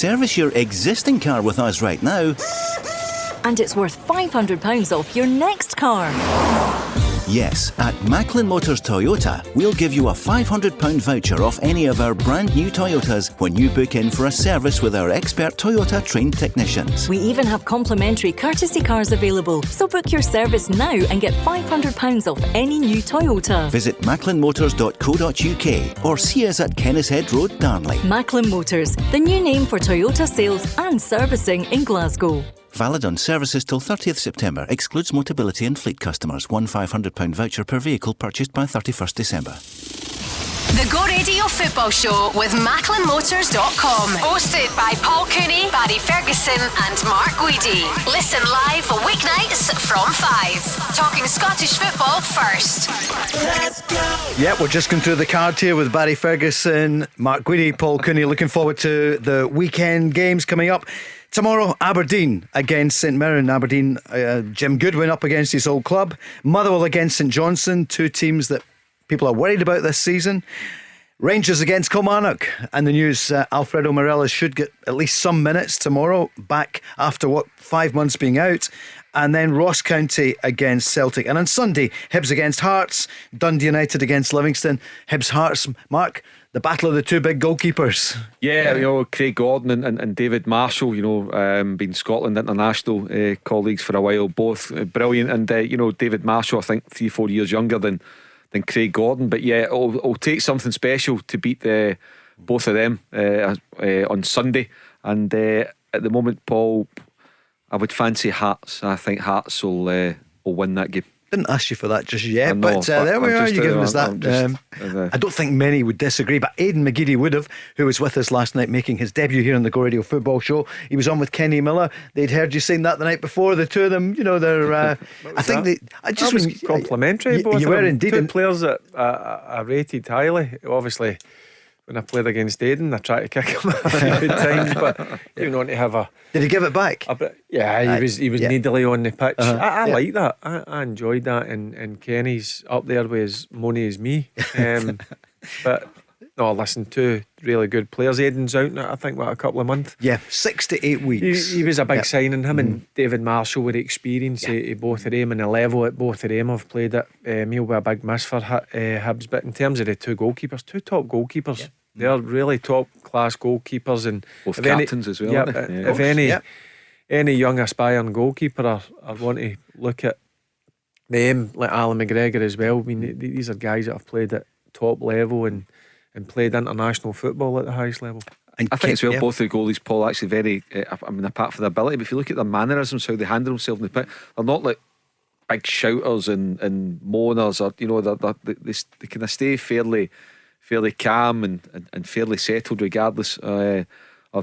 Service your existing car with us right now. And it's worth £500 off your next car. Yes, at Macklin Motors Toyota, we'll give you a £500 voucher off any of our brand new Toyotas when you book in for a service with our expert Toyota trained technicians. We even have complimentary courtesy cars available, so book your service now and get £500 off any new Toyota. Visit macklinmotors.co.uk or see us at Kennishead Road, Darnley. Macklin Motors, the new name for Toyota sales and servicing in Glasgow. Valid on services till 30th September. Excludes Motability and fleet customers. One £500 voucher per vehicle purchased by 31st December. The Go Radio Football Show with MacklinMotors.com. Hosted by Paul Cooney, Barry Ferguson and Mark Guidi. Listen live weeknights from 5. Talking Scottish football first. Let's go! Yeah, we're just going through the card here with Barry Ferguson, Mark Guidi, Paul Cooney. Looking forward to the weekend games coming up. Tomorrow, Aberdeen against St Mirren. Aberdeen, Jim Goodwin up against his old club. Motherwell against St Johnstone. Two teams that people are worried about this season. Rangers against Kilmarnock. And the news, Alfredo Morelos should get at least some minutes tomorrow, back after 5 months being out. And then Ross County against Celtic. And on Sunday, Hibs against Hearts. Dundee United against Livingston. Hibs Hearts, Mark, the battle of the two big goalkeepers. Yeah, Craig Gordon and David Marshall, been Scotland international colleagues for a while, both brilliant. And David Marshall, I think 3-4 years younger than Craig Gordon, but yeah, it'll take something special to beat both of them on Sunday. And at the moment, Paul, I would fancy Hearts. I think Hearts will win that game. Didn't ask you for that just yet, but there we are. You're giving us that. I don't think many would disagree, but Aidan McGeady would have, who was with us last night making his debut here on the Go Radio Football Show. He was on with Kenny Miller. They'd heard you saying that the night before. The two of them, they're. I think they. I just was complimentary. You were indeed. Two players that I rated highly. Obviously, when I played against Aidan, I tried to kick him a few times, but even on to have a. Did he give it back? Yeah, he was needily on the pitch. I Yeah. like that. I enjoyed that, and Kenny's up there with as money as me. But no, listen, two really good players. Aidan's out now, I think, a couple of months. Yeah, 6 to 8 weeks. He was a big signing. Him and David Marshall with experience of both of them, and the level at both of them have played at. He'll be a big miss for Hibs. But in terms of the two top goalkeepers, they're really top class goalkeepers, and both captains as well. Yeah, if any young aspiring goalkeeper I want to look at them, like Alan McGregor as well. I mean, these are guys that have played at top level and played international football at the highest level. And I think as well, both the goalies, Paul, actually very, apart from their ability, but if you look at their mannerisms, how they handle themselves in the pit, they're not like big shouters and moaners, or they kind of stay fairly calm and fairly settled regardless of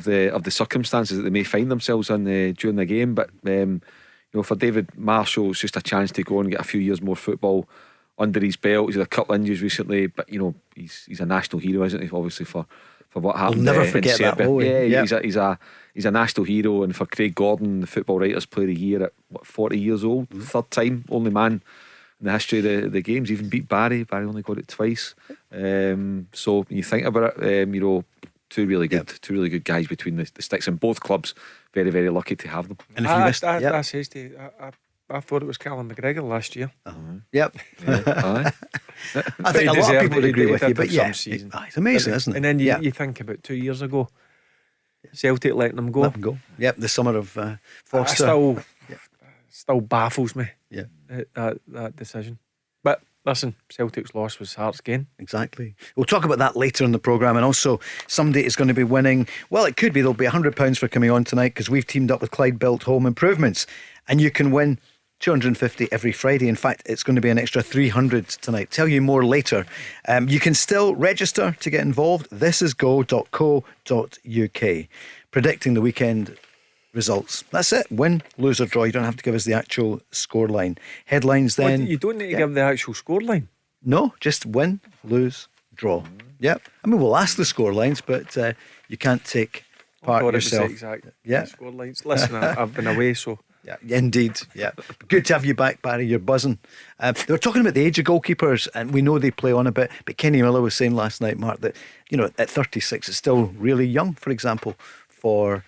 the circumstances that they may find themselves in during the game. But for David Marshall, it's just a chance to go and get a few years more football under his belt. He's had a couple of injuries recently, but he's a national hero, isn't he? Obviously for what happened. We'll never forget that. He's a national hero. And for Craig Gordon, the Football Writers Player of the Year at 40 years old, third time, only man in the history of the games. Even beat Barry only got it twice. So when you think about it, two really good guys between the sticks, and both clubs very, very lucky to have them. And if you missed, I says to you, I thought it was Callum McGregor last year. Yep. I think a lot of people would agree with you, but it's amazing, isn't it? And then you think about 2 years ago, Celtic letting them go. Yep, the summer of Foster. Still baffles me. Yeah, that decision. But listen, Celtic's loss was Hearts' gain. Exactly. We'll talk about that later in the programme. And also, somebody is going to be winning. Well, it could be there'll be £100 for coming on tonight, because we've teamed up with Clyde Built Home Improvements, and you can win $250 every Friday. In fact, it's going to be an extra $300 tonight. Tell you more later. You can still register to get involved. thisisgo.co.uk. Predicting the weekend results. That's it. Win, lose or draw. You don't have to give us the actual scoreline. Headlines then. You don't need to give the actual scoreline. No, just win, lose, draw. Yep. I mean, we'll ask the scorelines, but you can't take part yourself. Scorelines. Listen, I've been away, so. Yeah, indeed. Yeah, good to have you back, Barry. You're buzzing. They were talking about the age of goalkeepers, and we know they play on a bit. But Kenny Miller was saying last night, Mark, that at 36 it's still really young. For example, for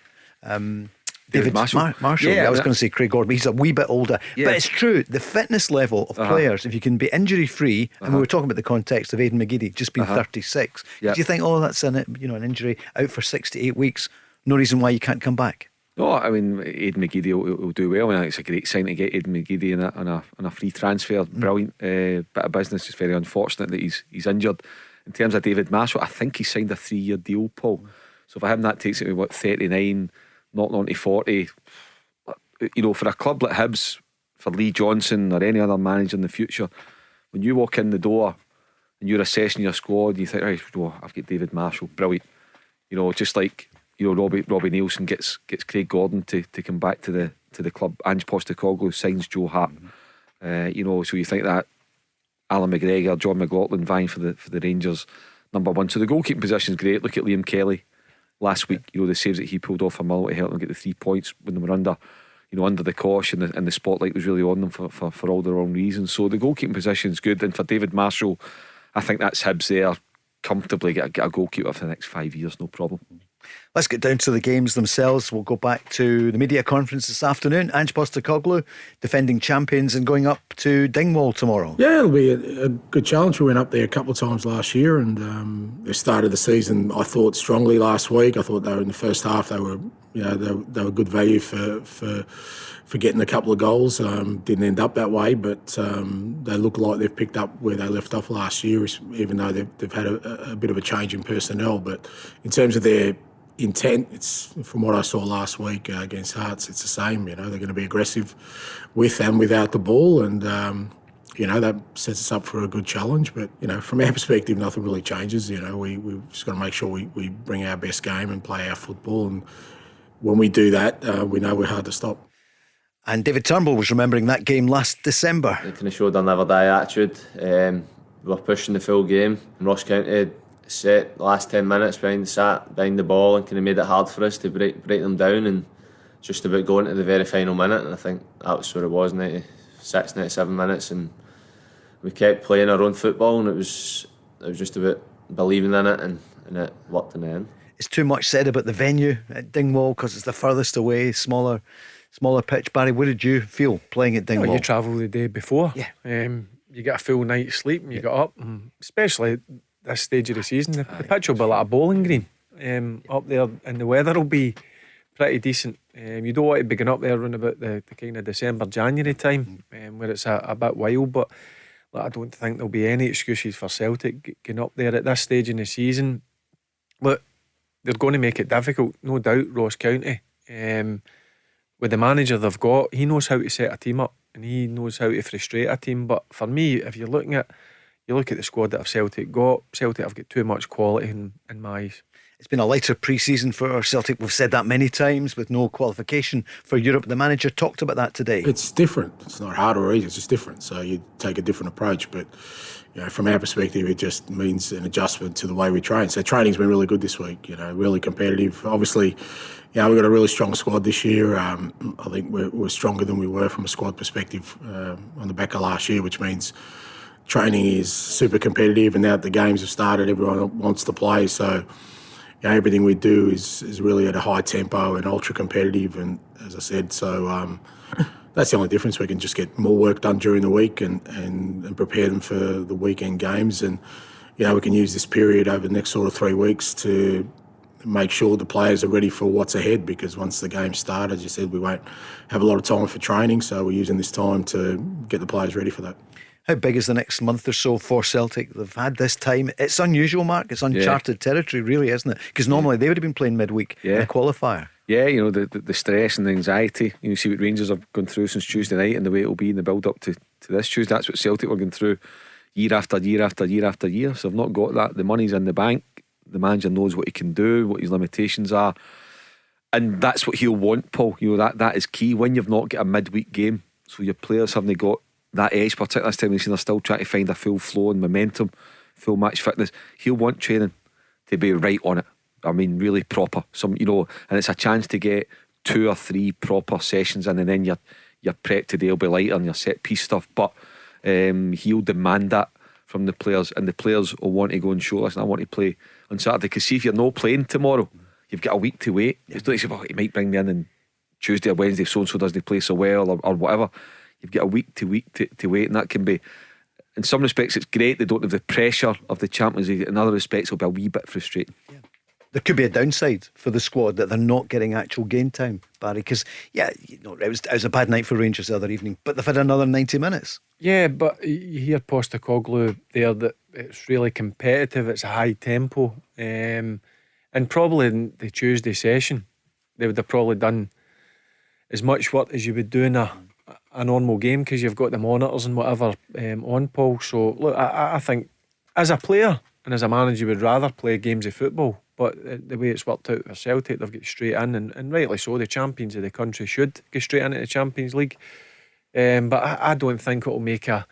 David Marshall. Yeah, I was going to say Craig Gordon, but he's a wee bit older. Yeah. But it's true, the fitness level of players, if you can be injury free, and we were talking about the context of Aidan McGeady just being 36. Yeah. Do you think, that's an injury out for 6 to 8 weeks? No reason why you can't come back. No, I mean, Aidan McGeady will do well. I think it's a great sign to get Aidan McGeady on a free transfer. Brilliant bit of business. It's very unfortunate that he's injured. In terms of David Marshall, I think he signed a 3-year deal, Paul. So for him, that takes it to 39, not on to 40. For a club like Hibs, for Lee Johnson or any other manager in the future, when you walk in the door and you're assessing your squad, you think, right, I've got David Marshall, brilliant. Just like Robbie Nielsen gets Craig Gordon to come back to the club. Ange Postecoglou signs Joe Hart. So you think that Alan McGregor, John McLaughlin vying for the Rangers number one. So the goalkeeping position is great. Look at Liam Kelly last week. The saves that he pulled off for Mull to help them get the 3 points when they were under the cosh, and the spotlight was really on them for all the wrong reasons. So the goalkeeping position is good, and for David Marshall, I think that's Hibs there. Comfortably get a goalkeeper for the next 5 years, no problem. Let's get down to the games themselves. We'll go back to the media conference this afternoon. Ange Postecoglou, defending champions, and going up to Dingwall tomorrow. Yeah, it'll be a good challenge. We went up there a couple of times last year, and they started the season, I thought, strongly last week. I thought they were in the first half. They were, they were good value for getting a couple of goals. Didn't end up that way, but they look like they've picked up where they left off last year, even though they've had a bit of a change in personnel. But in terms of their intent, it's from what I saw last week against Hearts, it's the same. They're going to be aggressive with and without the ball, and that sets us up for a good challenge. But from our perspective, nothing really changes. We've just got to make sure we bring our best game and play our football, and when we do that, we know we're hard to stop. And David Turnbull was remembering that game last December. They kind of showed a never die attitude. We were pushing the full game. Ross County set the last 10 minutes behind the ball and kind of made it hard for us to break them down, and just about going to the very final minute. And I think that was where it was, 96, 97 minutes, and we kept playing our own football, and it was just about believing in it, and it worked in the end. It's too much said about the venue at Dingwall because it's the furthest away, smaller pitch. Barry, what did you feel playing at Dingwall? You travel the day before. Yeah. You get a full night's sleep and you get up, and especially this stage of the season, the pitch will be like a bowling green up there, and the weather will be pretty decent. You don't want to be going up there around about the kind of December, January time, where it's a bit wild, but I don't think there'll be any excuses for Celtic getting up there at this stage in the season. Look, they're going to make it difficult, no doubt, Ross County. With the manager they've got, he knows how to set a team up, and he knows how to frustrate a team. But for me, if you look at the squad that Celtic have got too much quality in my eyes. It's been a lighter pre-season for Celtic. We've said that many times, with no qualification for Europe. The manager talked about that today. It's different. It's not hard or easy. It's just different. So you take a different approach. But from our perspective, it just means an adjustment to the way we train. So training's been really good this week. Really competitive. Obviously, we've got a really strong squad this year. I think we're stronger than we were from a squad perspective on the back of last year, which means training is super competitive. And now that the games have started, everyone wants to play. So everything we do is really at a high tempo and ultra competitive. And as I said, so that's the only difference. We can just get more work done during the week and prepare them for the weekend games. And we can use this period over the next sort of 3 weeks to make sure the players are ready for what's ahead, because once the games start, as you said, we won't have a lot of time for training, so we're using this time to get the players ready for that. How big is the next month or so for Celtic? They've had this time. It's unusual, Mark. It's uncharted territory, really, isn't it? Because normally they would have been playing midweek in a qualifier. Yeah, the stress and the anxiety. You see what Rangers have gone through since Tuesday night, and the way it'll be in the build up to this Tuesday. That's what Celtic were going through year after year after year after year. So I've not got that. The money's in the bank. The manager knows what he can do, what his limitations are, and that's what he'll want, Paul. That is key when you've not got a midweek game. So your players haven't got that edge, particularly this time of the season. They're still trying to find a full flow and momentum, full match fitness. He'll want training to be right on it. I mean, really proper. And it's a chance to get 2 or 3 proper sessions in, and then your prep today will be lighter and your set piece stuff. But he'll demand that from the players, and the players will want to go and show, listen, I want to play on Saturday. Because see, if you're not playing tomorrow, you've got a week to wait. It's not say, well, he might bring me in and Tuesday or Wednesday so and so doesn't play so well or whatever. You've got a week to wait, and that can be, in some respects it's great. They don't have the pressure of the Champions League. In other respects it'll be a wee bit frustrating. There could be a downside for the squad that they're not getting actual game time, Barry, because it was a bad night for Rangers the other evening, but they've had another 90 minutes. Yeah, but you hear Postecoglou there that it's really competitive, it's a high tempo, and probably in the Tuesday session they would have probably done as much work as you would do in a normal game, because you've got the monitors and whatever on, Paul. So look, I think as a player and as a manager you would rather play games of football, but the way it's worked out for Celtic, they've got straight in, and rightly so. The champions of the country should go straight into the Champions League, but I don't think it'll make a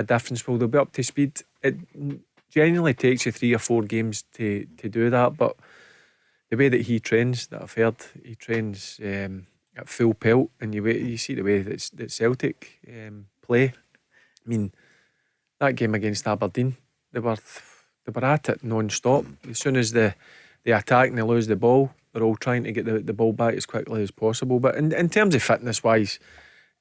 difference. Well, they'll be up to speed. It genuinely takes you 3 or 4 games to do that, but the way that he trains, that I've heard, he trains at full pelt, and you see the way that Celtic play. I mean, that game against Aberdeen, they were at it non-stop. As soon as they attack and they lose the ball, they're all trying to get the ball back as quickly as possible. But in terms of fitness wise,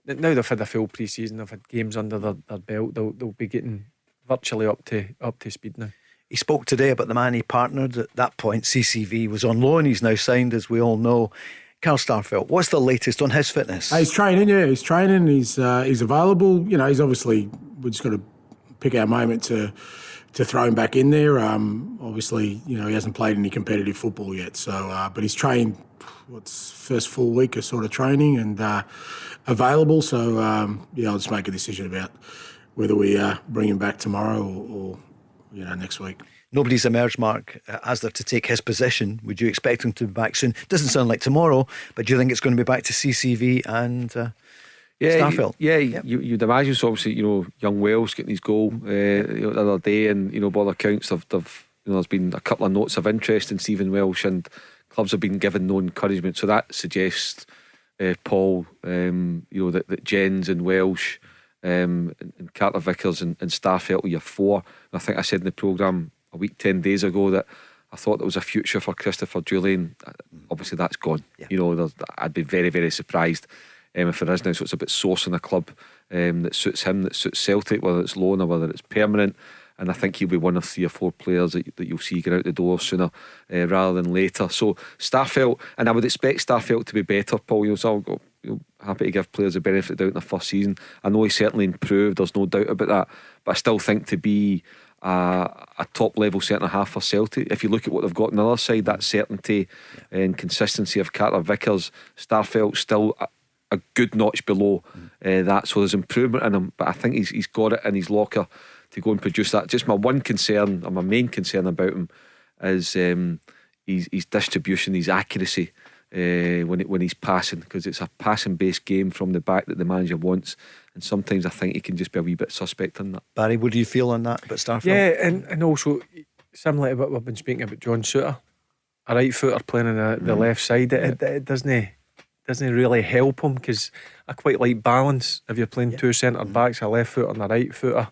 now they've had a full pre-season, they've had games under their belt, they'll be getting virtually up to speed now. He spoke today about the man he partnered at that point. CCV was on loan, he's now signed, as we all know. Carl Starfelt, what's the latest on his fitness? He's training, he's training, he's available. He's obviously, we've just got to pick our moment to throw him back in there. Obviously, he hasn't played any competitive football yet, so but he's trained, first full week of sort of training and available. So I'll just make a decision about whether we bring him back tomorrow or next week. Nobody's emerged, Mark, as there to take his position. Would you expect him to be back soon? Otdoesn't sound like tomorrow, but do you think it's going to be back to CCV and Starfelt? You'd imagine. So obviously, young Welsh getting his goal the other day, and by all accounts, there's been a couple of notes of interest in Stephen Welsh, and clubs have been given no encouragement. So that suggests, Paul, that Jens and Welsh, and Carter Vickers and Starfelt are your 4. And I think I said in the programme a week 10 days ago that I thought there was a future for Christopher Julian. Obviously that's gone. I'd be very, very surprised if there is now. So it's about sourcing a club that suits him, that suits Celtic, whether it's loan or whether it's permanent. And I think he'll be one of 3 or 4 players that you'll see get out the door sooner rather than later. So Starfelt, and I would expect Starfelt to be better, Paul. So I'm happy to give players the benefit of the doubt in their first season. I know he certainly improved, there's no doubt about that, but I still think to be a top level centre half for Celtic, if you look at what they've got on the other side, that certainty and consistency of Carter Vickers, Starfelt still a good notch below that. So there's improvement in him, but I think he's got it in his locker to go and produce that. Just my one concern, or my main concern about him, is his distribution, his accuracy when he's passing, because it's a passing based game from the back that the manager wants, and sometimes I think he can just be a wee bit suspect in that. Barry, what do you feel on that about Starfelt? Yeah, and also similar to what we've been speaking about John Souttar, a right footer playing on the left side, it doesn't really help him, because I quite like balance. If you're playing 2 centre backs, a left footer and a right footer.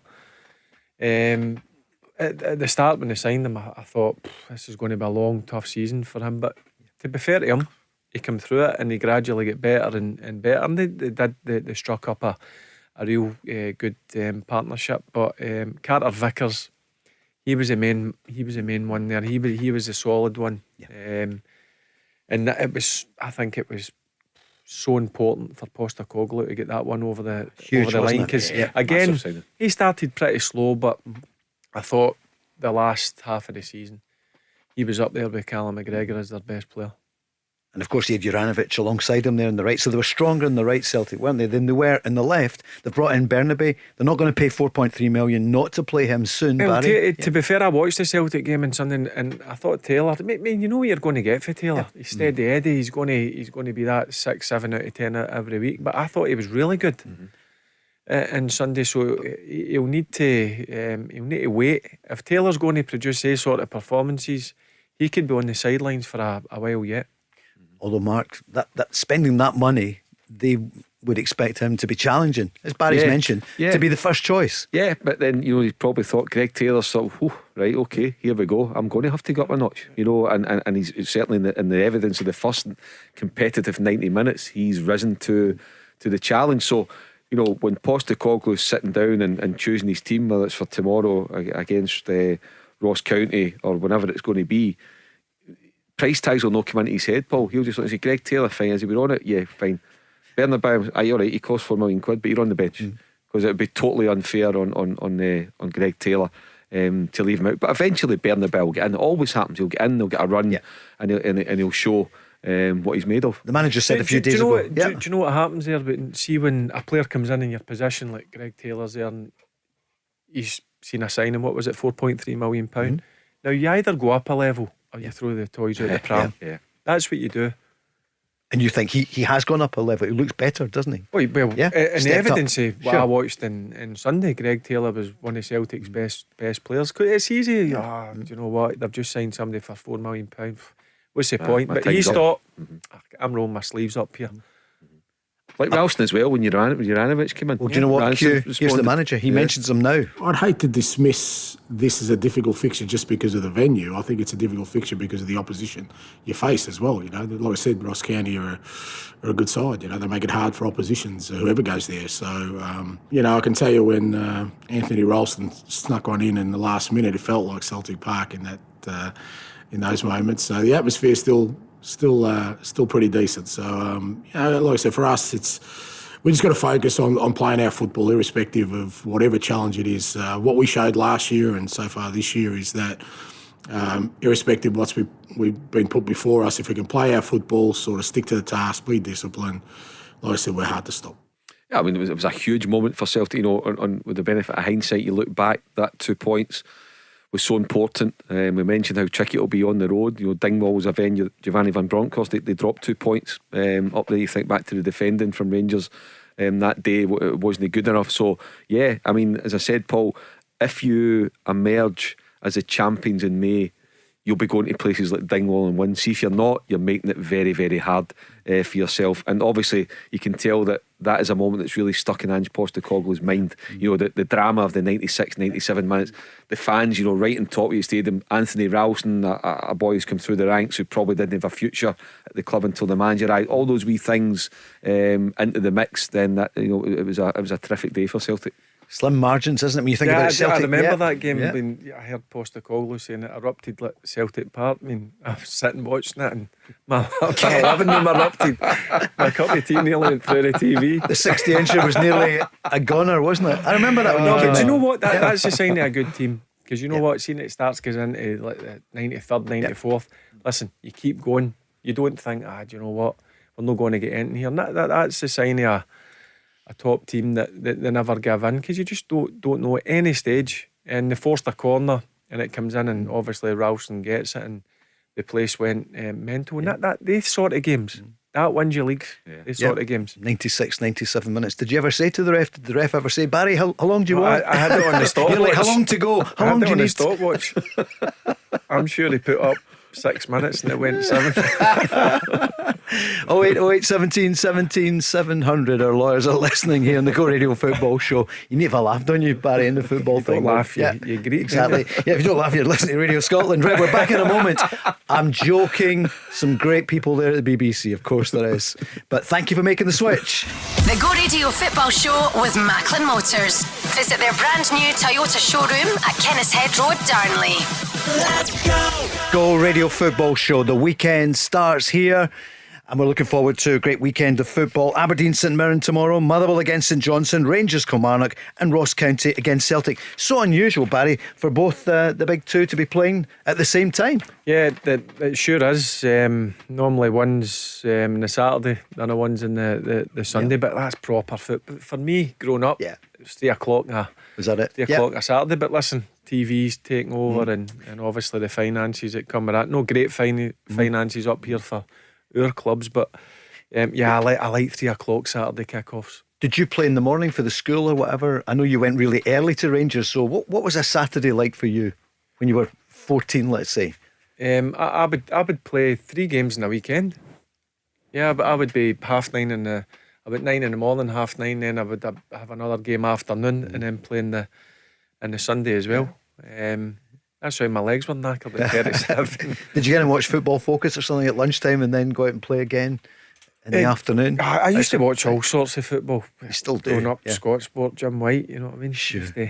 At the start when they signed him, I thought this is going to be a long, tough season for him, but to be fair to him, he came through it and he gradually get better and better, and they struck up a real good partnership. But Carter Vickers, he was the main one there. He was a solid one, and I think it was so important for Postecoglou to get that one over the line, because again he started pretty slow, but I thought the last half of the season he was up there with Callum McGregor as their best player. And of course, he had Juranovic alongside him there on the right. So they were stronger on the right, Celtic, weren't they, than they were in the left. They've brought in Bernabe. They're not going to pay 4.3 million not to play him soon, well, Barry. To be fair, I watched the Celtic game on Sunday, and I thought Taylor, man, you know what you're going to get for Taylor. He's steady Eddie. He's going to be that 6, 7 out of 10 every week. But I thought he was really good on Sunday. So he'll need to wait. If Taylor's going to produce these sort of performances, he could be on the sidelines for a while yet. Although, Mark, that spending that money, they would expect him to be challenging, as Barry's mentioned, to be the first choice. Yeah, but then he probably thought Greg Taylor sort of, right, okay, here we go. I'm going to have to go up a notch, and he's certainly in the evidence of the first competitive 90 minutes, he's risen to the challenge. So, when Postecoglou's sitting down and choosing his team, whether it's for tomorrow against Ross County or whenever it's going to be, price tags will not come into his head, Paul. He'll just say, Greg Taylor, fine. Is he on it? Yeah, fine. Bernabeu, alright, he costs £4 million, but you're on the bench, because it would be totally unfair on Greg Taylor to leave him out. But eventually Bernabeu will get in. It always happens. He'll get in, he'll get a run, and he'll show what he's made of. The manager said a few days ago. Do you know what happens there? But see, when a player comes in your position, like Greg Taylor's there, and he's seen a signing, what was it, £4.3 million. Now you either go up a level or you throw the toys out the pram. That's what you do. And you think he has gone up a level. He looks better, doesn't he? Well, in the evidence of what I watched in Sunday, Greg Taylor was one of Celtic's best players. It's easy. Do you know what? They've just signed somebody for £4 million. What's the point? But he's thought, I'm rolling my sleeves up here. Like Ralston as well, when Juranovic came in. Well, do you know what? Here's the manager. He mentions him now. I'd hate to dismiss this as a difficult fixture just because of the venue. I think it's a difficult fixture because of the opposition you face as well. Like I said, Ross County are a good side. They make it hard for oppositions, whoever goes there. So, I can tell you when Anthony Ralston snuck one in the last minute, it felt like Celtic Park in those moments. So the atmosphere still pretty decent. So, like I said, for us, we just got to focus on playing our football, irrespective of whatever challenge it is. What we showed last year and so far this year is that, irrespective of what's we've been put before us, if we can play our football, sort of stick to the task, be disciplined, like I said, we're hard to stop. Yeah, I mean, it was a huge moment for Celtic. With the benefit of hindsight, you look back, that 2 points was so important. We mentioned how tricky it'll be on the road. Dingwall was a venue. Giovanni Van Bronckhorst, they dropped 2 points up there. You think back to the defending from Rangers that day, it wasn't good enough. So yeah, I mean, as I said, Paul, if you emerge as the champions in May, you'll be going to places like Dingwall and win. See, if you're not, you're making it very, very hard for yourself. And obviously you can tell that is a moment that's really stuck in Ange Postecoglou's mind. The drama of the 96, 97 minutes, the fans, right on top of the stadium. Anthony Ralston, a boy who's come through the ranks who probably didn't have a future at the club until the manager arrived. All those wee things into the mix. Then that it was a terrific day for Celtic. Slim margins, isn't it, when you think about Celtic? I remember that game when I heard Postecoglou saying it erupted like Celtic Park. I mean, I was sitting watching it and my living room erupted. My cup of tea nearly went through the TV. The 60-incher was nearly a goner, wasn't it? I remember that. But do you know what? That's a sign of a good team. Because you know what? Seeing it starts goes into like the 93rd, 94th. Listen, you keep going. You don't think, do you know what? We're not going to get in here. And that's a sign of a top team that they never give in, because you just don't know at any stage. And they forced a corner and it comes in, and obviously Ralston gets it and the place went mental. And that they sort of games, that wins you leagues. They sort of games. 96, 97 minutes. Did you ever say to the ref, did the ref ever say, Barry, how long do you want? I had it on the stopwatch. You're like, how long to go? How long do you need? Stopwatch. I'm sure he put up 6 minutes and it went 7. 08 17 17 700. Our lawyers are listening here on the Go Radio Football Show. You need to have a laugh, don't you, Barry, in the football thing? Don't laugh, you agree. Exactly. Yeah, if you don't laugh, you're listening to Radio Scotland. Right, we're back in a moment. I'm joking. Some great people there at the BBC, of course there is. But thank you for making the switch. The Go Radio Football Show with Macklin Motors. Visit their brand new Toyota showroom at Kennishead Road, Darnley. Let's go! Go Radio Football Show. The weekend starts here, and we're looking forward to a great weekend of football. Aberdeen St Mirren tomorrow, Motherwell against St Johnstone, Rangers Kilmarnock, and Ross County against Celtic. So unusual, Barry, for both the big two to be playing at the same time. Yeah, it sure is. Normally one's on the Saturday, the other one's in the Sunday, but that's proper football. For me, growing up, it was 3 o'clock. Was that it? 3 o'clock a Saturday, but listen, TV's taking over and obviously the finances that come with that. No great finances up here for our clubs, but I like 3 o'clock Saturday kickoffs. Did you play in the morning for the school or whatever? I know you went really early to Rangers, so what was a Saturday like for you when you were 14, let's say? I would play 3 games in a weekend. Yeah, but I would be 9:30 about 9 in the morning, 8:30. Then I would have another game afternoon, and then playing in the Sunday as well. That's why my legs were knackered at 37. Did you get and watch Football Focus or something at lunchtime and then go out and play again in the afternoon? I used to watch all sorts of football. You still do. Growing up, Scott Sport, Jim White, you know what I mean? Sure. Do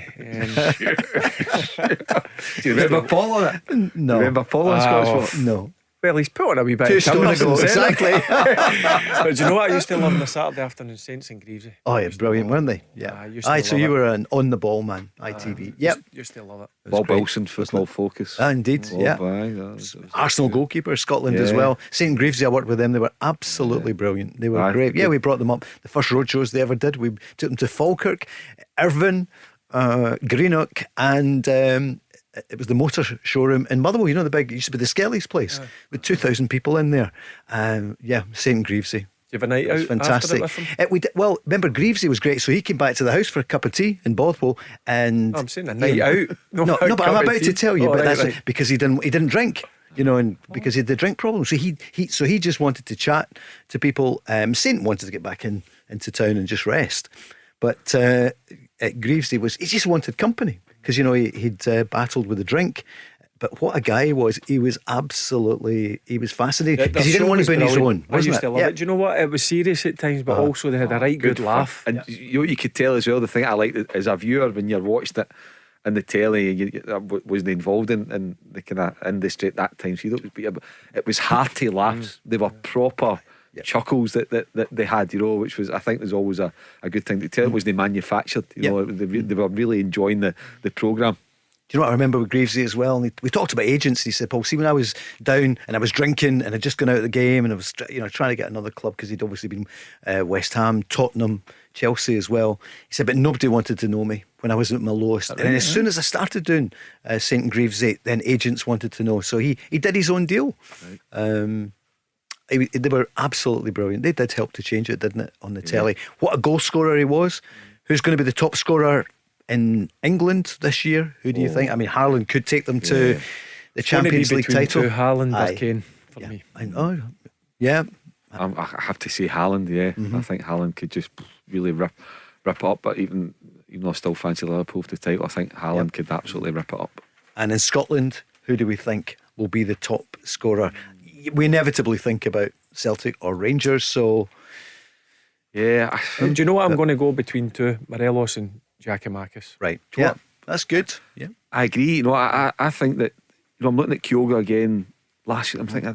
you remember following it? No. Remember following Scottish Sport? No. Well, he's put on a wee bit 2 of stone ago, exactly. But do you know what I used to love on the Saturday afternoon? Saints and Greavesy. Oh, yeah, brilliant, weren't they? Yeah. I used to Aye, so love you it. were an on the ball man, ITV. Yep. Used to love it. Bob great, Wilson, Football Focus. Indeed, Bob, yeah. aye, that was Arsenal goalkeeper, Scotland as Yeah. well. St Greavesy, I worked with them. They were absolutely brilliant. They were Aye, great. Yeah, good. we brought them up. The first road shows they ever did. We took them to Falkirk, Irvine, Greenock, and it was the motor showroom in Motherwell. You know, the big, it used to be the Skelly's place with 2,000 people in there. Yeah, St Greavesy. Do you have a night It was out fantastic. after it with him? We did, well, remember Greavesy was great, so he came back to the house for a cup of tea in Bothwell, and I'm saying a night out. No, but I'm about to tell you. Oh, but right, that's right. because he didn't drink, you know, and because he had the drink problem. So he just wanted to chat to people. Saint wanted to get back into town and just rest, but at Greavesy he just wanted company because you know he'd battled with the drink. But what a guy he was! He was fascinating because he didn't want to be on his own. I used Wasn't to it? love it. Do you know what? It was serious at times, but also they had a right good laugh. And you know what you could tell as well, the thing I liked as a viewer when you watched it in the telly, I wasn't involved in the kind of industry at that time, so it was hearty laughs. They were proper chuckles that they had, you know, which was, I think, was always a good thing to tell. It wasn't manufactured, you know. They were really enjoying the programme. Do you know what I remember with Greavesy as well? And we talked about agents. He said, Paul, see, when I was down and I was drinking and I'd just gone out of the game and I was, you know, trying to get another club because he'd obviously been West Ham, Tottenham, Chelsea as well. He said, but nobody wanted to know me when I was at my lowest. And as soon as I started doing St Greavesy, then agents wanted to know. So he did his own deal. Right. They were absolutely brilliant. They did help to change it, didn't it, on the telly? What a goal scorer he was. Who's going to be the top scorer in England this year? Who do you think? I mean, Haaland could take them to the Champions League title. Haaland or Kane for me. I know. Yeah. I have to say Haaland. Yeah, I think Haaland could just really rip it up. But even though I still fancy Liverpool for the title, I think Haaland could absolutely rip it up. And in Scotland, who do we think will be the top scorer? We inevitably think about Celtic or Rangers. So yeah, do you know what? I'm going to go between two, Morelos and Giakoumakis. Right. Yeah, that's good. Yeah, I agree. You know, I think that, you know, I'm looking at Kyogo again last year. I'm thinking,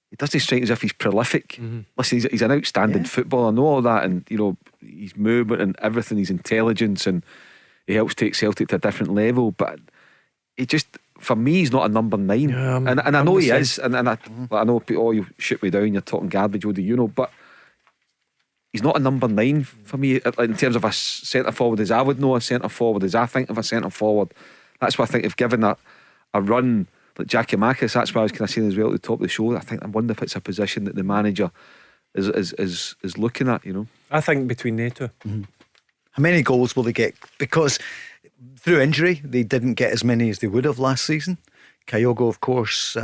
it doesn't strike as if he's prolific. Listen, he's an outstanding footballer. I know all that, and you know, his movement and everything, his intelligence, and he helps take Celtic to a different level. But it just, for me, he's not a number 9. And I know he is, and I know people, you shoot me down, you're talking garbage, what do you know? But he's not a number 9 for me in terms of a centre forward as I would know a centre forward, as I think of a centre forward. That's why I think if given a run like Giakoumakis, that's why I was kind of saying as well at the top of the show, I wonder if it's a position that the manager is looking at, you know. I think between the two. How many goals will they get? Because through injury, they didn't get as many as they would have last season. Kyogo, of course,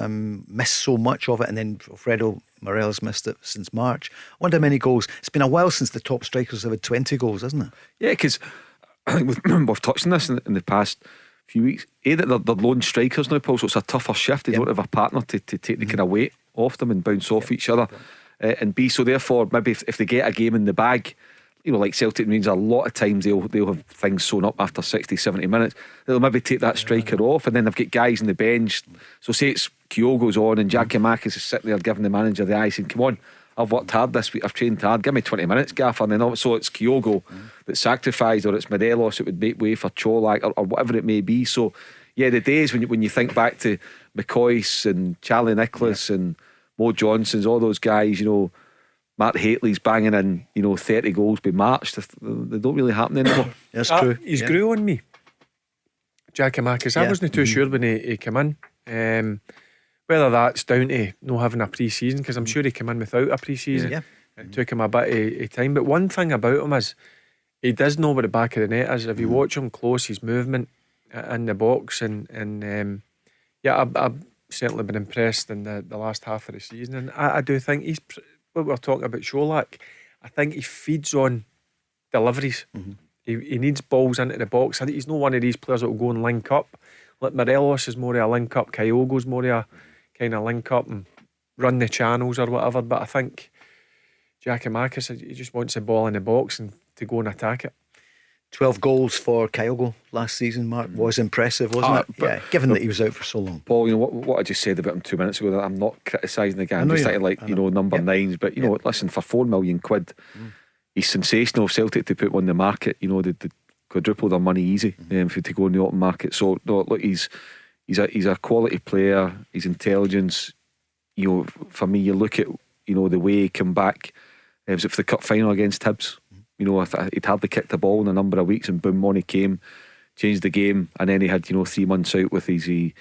missed so much of it, and then Alfredo Morelos missed it since March. I wonder how many goals. It's been a while since the top strikers have had 20 goals, hasn't it? Yeah, because I think we've touched on this in the past few weeks. That they're lone strikers now, Paul, so it's a tougher shift. They don't have a partner to take the kind of weight off them and bounce off each other. And B, so therefore, maybe if they get a game in the bag, you know, like Celtic means a lot of times they'll have things sewn up after 60, 70 minutes. They'll maybe take that striker off, and then they've got guys on the bench. So say it's Kyogo's on and Giakoumakis is sitting there giving the manager the eye saying, come on, I've worked hard this week, I've trained hard, give me 20 minutes, Gaffer. And then so it's Kyogo that's sacrificed, or it's Morelos that would make way for Cholak, or whatever it may be. So yeah, the days when you think back to McCoy's and Charlie Nicholas and Mo Johnson's, all those guys, you know, Mark Hateley's banging in, you know, 30 goals by March, they don't really happen anymore. That's true. He's grew on me, Giakoumakis. I wasn't too sure when he came in. Whether that's down to not having a pre-season, because I'm sure he came in without a pre-season. It took him a bit of time. But one thing about him is he does know where the back of the net is. If you watch him close, his movement in the box, and I've certainly been impressed in the last half of the season. And I do think he's, what we're talking about, Cholak, I think he feeds on deliveries. He needs balls into the box. I think he's not one of these players that will go and link up. Like Morelos is more of a link up, Kyogo's more of a kind of link up and run the channels or whatever. But I think Giakoumakis, he just wants the ball in the box and to go and attack it. 12 goals for Kyogo last season, Mark, was impressive, wasn't it? Yeah, given that he was out for so long. Paul, you know what I just said about him 2 minutes ago, that I'm not criticising the guy. I'm just thinking, like, you know, number nines. But, you know, listen, for £4 million, he's sensational. Celtic to put one in the market, you know, they quadruple their money easy if to go in the open market. So, no, look, he's a quality player. His intelligence, you know, for me, you look at, you know, the way he came back. It was for the cup final against Hibs. You know, he'd hardly kicked the ball in a number of weeks, and boom, on he came, changed the game, and then he had, you know, 3 months out with his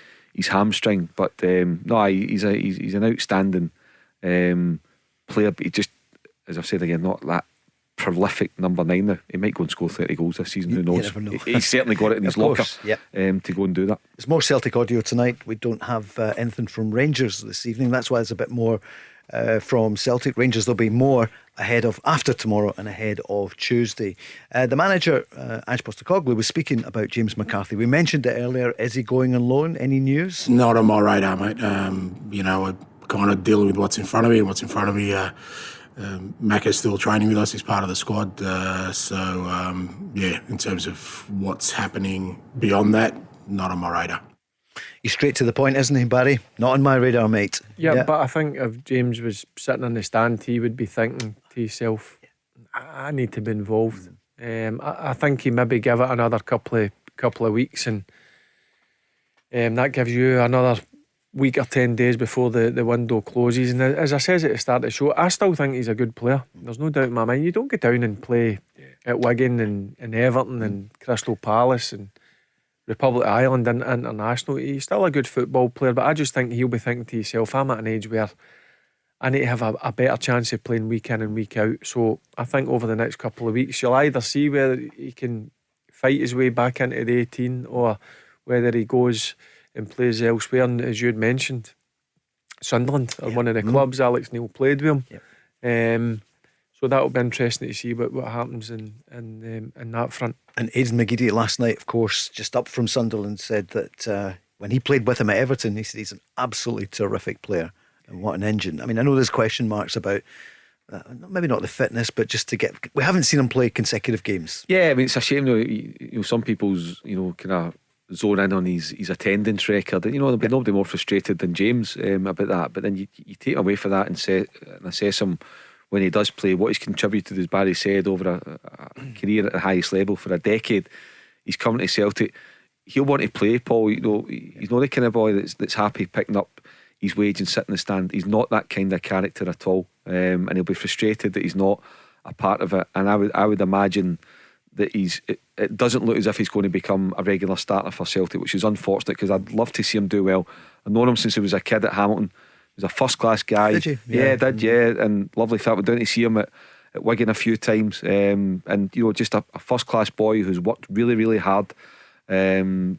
hamstring. But no, he's an outstanding player. But he just, as I've said again, not that prolific number 9 now. He might go and score 30 goals this season. Who knows? You never know. He's certainly got it in his locker. To go and do that. There's more Celtic audio tonight. We don't have anything from Rangers this evening. That's why there's a bit more from Celtic. Rangers, there'll be more ahead of after tomorrow and ahead of Tuesday. The manager, Ange Postecoglou, was speaking about James McCarthy. We mentioned it earlier. Is he going on loan? Any news? Not on my radar, mate. You know, I'm kind of dealing with what's in front of me. And what's in front of me, Mac is still training with us. He's part of the squad. In terms of what's happening beyond that, not on my radar. He's straight to the point, isn't he, Barry? Not on my radar, mate. Yeah, but I think if James was sitting in the stand, he would be thinking to himself, I need to be involved. I think he maybe give it another couple of weeks, and that gives you another week or 10 days before the window closes. And as I said at the start of the show, I still think he's a good player. There's no doubt in my mind. You don't get down and play at Wigan and Everton and Crystal Palace and Republic of Ireland and international. He's still a good football player, but I just think he'll be thinking to himself, I'm at an age where I need to have a better chance of playing week in and week out. So I think over the next couple of weeks you'll either see whether he can fight his way back into the 18 or whether he goes and plays elsewhere. And as you had mentioned, Sunderland are one of the clubs Alex Neil played with him. So that'll be interesting to see what happens in that front. And Aidan McGeady last night, of course, just up from Sunderland, said that when he played with him at Everton, he said he's an absolutely terrific player. And what an engine. I mean, I know there's question marks about maybe not the fitness, but just to get... We haven't seen him play consecutive games. Yeah, I mean, it's a shame, you know, some people's, you know, kind of zone in on his attendance record. You know, there'll be nobody more frustrated than James about that. But then you take away for that and assess him when he does play, what he's contributed, as Barry said, over a career at the highest level for a decade. He's coming to Celtic. He'll want to play, Paul. You know, he's not the kind of boy that's happy picking up his wage and sitting in the stand. He's not that kind of character at all, and he'll be frustrated that he's not a part of it. And I would imagine that it doesn't look as if he's going to become a regular starter for Celtic, which is unfortunate because I'd love to see him do well. I've known him since he was a kid at Hamilton. He was a first class guy. Did you? Yeah, did, yeah. And lovely fact, we're down to see him at Wigan a few times, and you know, just a first class boy who's worked really, really hard to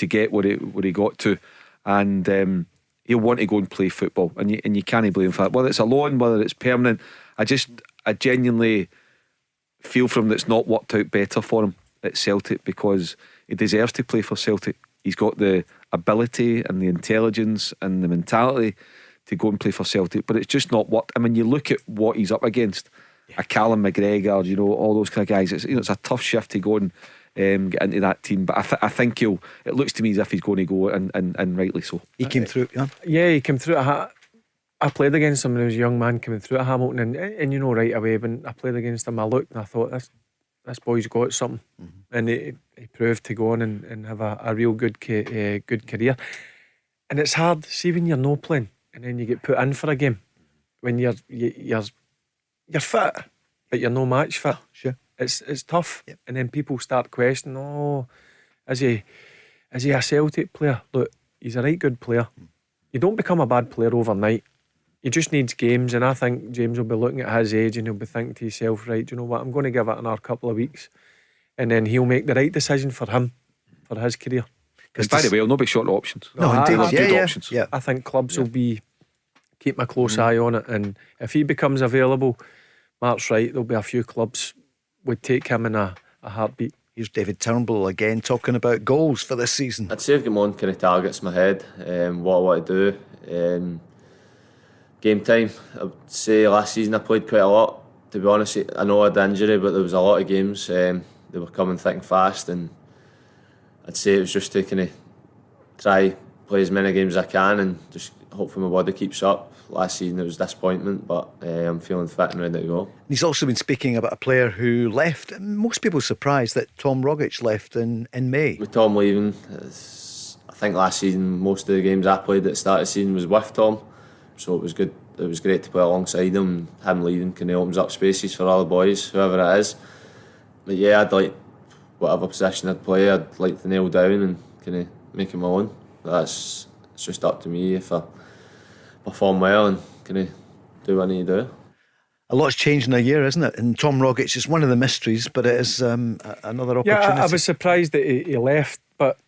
get where he got to, and he'll want to go and play football, and you can't blame him for that, whether it's a loan, whether it's permanent. I genuinely feel for him that's not worked out better for him at Celtic, because he deserves to play for Celtic. He's got the ability and the intelligence and the mentality to go and play for Celtic, but it's just not worked. I mean, you look at what he's up against, a Callum McGregor, you know, all those kind of guys. It's a tough shift to go and get into that team, but I think it looks to me as if he's going to go, and rightly so. He came through, he came through. I played against him when I was a young man coming through at Hamilton, and you know, right away when I played against him, I looked and I thought, this boy's got something, and he proved to go on and have a real good career. And it's hard, see when you're no playing and then you get put in for a game when you're fit but you're no match fit. Sure, it's tough. And then people start questioning, is he a Celtic player? Look, he's a right good player. You don't become a bad player overnight. He just needs games, and I think James will be looking at his age and he'll be thinking to himself, right, do you know what, I'm going to give it another couple of weeks, and then he'll make the right decision for him, for his career. Because by the way, he'll not be short of options. No, indeed. Good options. Yeah. I think clubs will be keep a close eye on it, and if he becomes available, Mark's right, there'll be a few clubs would take him in a heartbeat. Here's David Turnbull again talking about goals for this season. I'd say I've got my own kind of targets in my head, what I want to do. Game time, I'd say last season I played quite a lot. To be honest, I know I had the injury, but there was a lot of games. They were coming thick and fast, and I'd say it was just to kind of try play as many games as I can and just hopefully my body keeps up. Last season it was disappointment, but I'm feeling fit and ready to go. He's also been speaking about a player who left. Most people are surprised that Tom Rogic left in May. With Tom leaving, I think last season most of the games I played at the start of the season was with Tom, so it was good. It was great to play alongside him. Him leaving kind of opens up spaces for other boys, whoever it is. But yeah, I'd like whatever position I'd play, I'd like to nail down and kind of make it my own. It's just up to me if I perform well and kind of do what I need to do. A lot's changed in a year, isn't it? And Tom Rogic is one of the mysteries, but it is another opportunity. Yeah, I was surprised that he left, but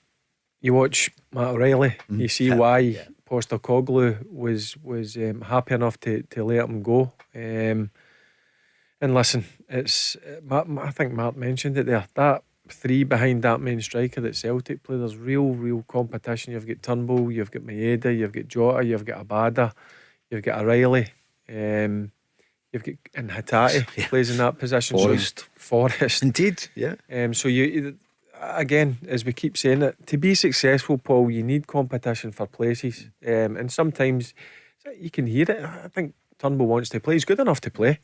you watch Matt O'Reilly, you see why Postecoglou was happy enough to let him go. And listen, it's I think Mark mentioned it there. That three behind that main striker that Celtic play, there's real competition. You've got Turnbull, you've got Maeda, you've got Jota, you've got Abada, you've got O'Reilly, you've got and Hatate plays in that position. Forrest, indeed, yeah. So you again, as we keep saying it, to be successful, Paul, you need competition for places, and sometimes you can hear it. I think Turnbull wants to play. He's good enough to play.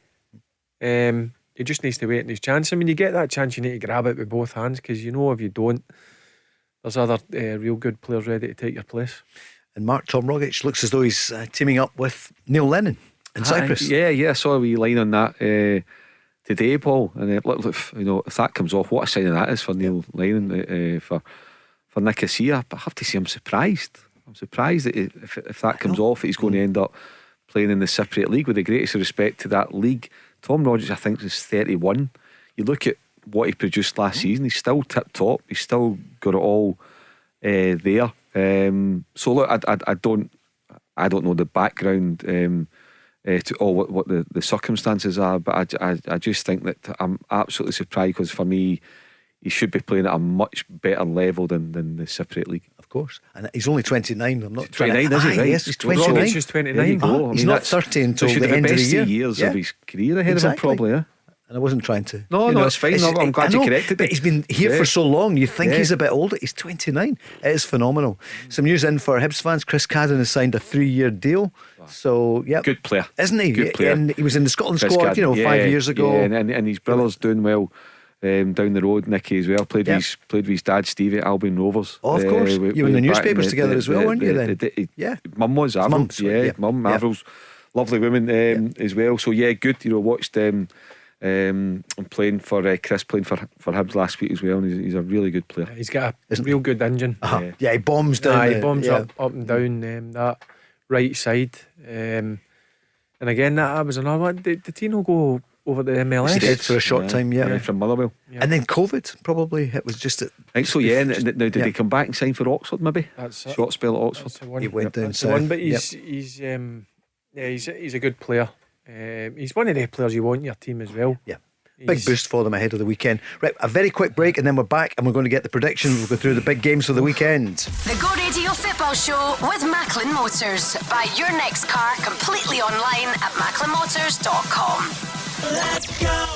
He just needs to wait in his chance. I mean, you get that chance, you need to grab it with both hands, because you know if you don't, there's other real good players ready to take your place. And Mark, Tom Rogic looks as though he's teaming up with Neil Lennon in Cyprus. Yeah, I saw a wee line on that today, Paul. And look, you know, if that comes off, what a signing that is for Neil Lennon, for Nicosia. But I have to say, I'm surprised. I'm surprised that if that comes off, he's going to end up playing in the Cypriot League. With the greatest respect to that league, Tom Rogic, I think, is 31. You look at what he produced last season, he's still tip top. He's still got it all there. So look, I don't know the background to all what the circumstances are, but I just think that I'm absolutely surprised, because for me, he should be playing at a much better level than the Cypriot League. Of course, and he's only 29. I'm not 29, is he? Right? Yes, he's 29. He's 29. He's not 30 until so the end of the year. Years of his career ahead of him, probably. Yeah. And I wasn't trying to. No, it's fine. I'm glad you corrected it. He's been here for so long. You think he's a bit older. He's 29. It is phenomenal. Some news in for Hibs fans. Chris Cadden has signed a 3-year deal. Wow. So yeah, good player, isn't he? Good player. And he was in the Scotland squad, 5 years ago. Yeah, and his brother's doing well. Down the road, Nicky as well. Played with his dad Stevie at Albion Rovers. Oh, of course. You were in the newspapers together as well, weren't you then? Yeah. Mum was Avril's. Mum Avril's. Lovely women as well. So yeah, good. You know, watched them playing for Chris playing for Hibs last week as well. And he's a really good player. He's got a real good engine. Yeah, he bombs down. He bombs up and down that right side. And again, that was another one. Did Tino go over the MLS? He did for a short time, from Motherwell. And then COVID, probably. It was just. I think so, yeah. And now, did he come back and sign for Oxford, maybe? That's it. Short spell at Oxford. He went down south. One, but he's a good player. He's one of the players you want in your team as well. Yeah. Big boost for them ahead of the weekend. Right, a very quick break and then we're back and we're going to get the predictions. We'll go through the big games for the weekend. The Go Radio Football Show with Macklin Motors. Buy your next car completely online at macklinmotors.com. Let's go!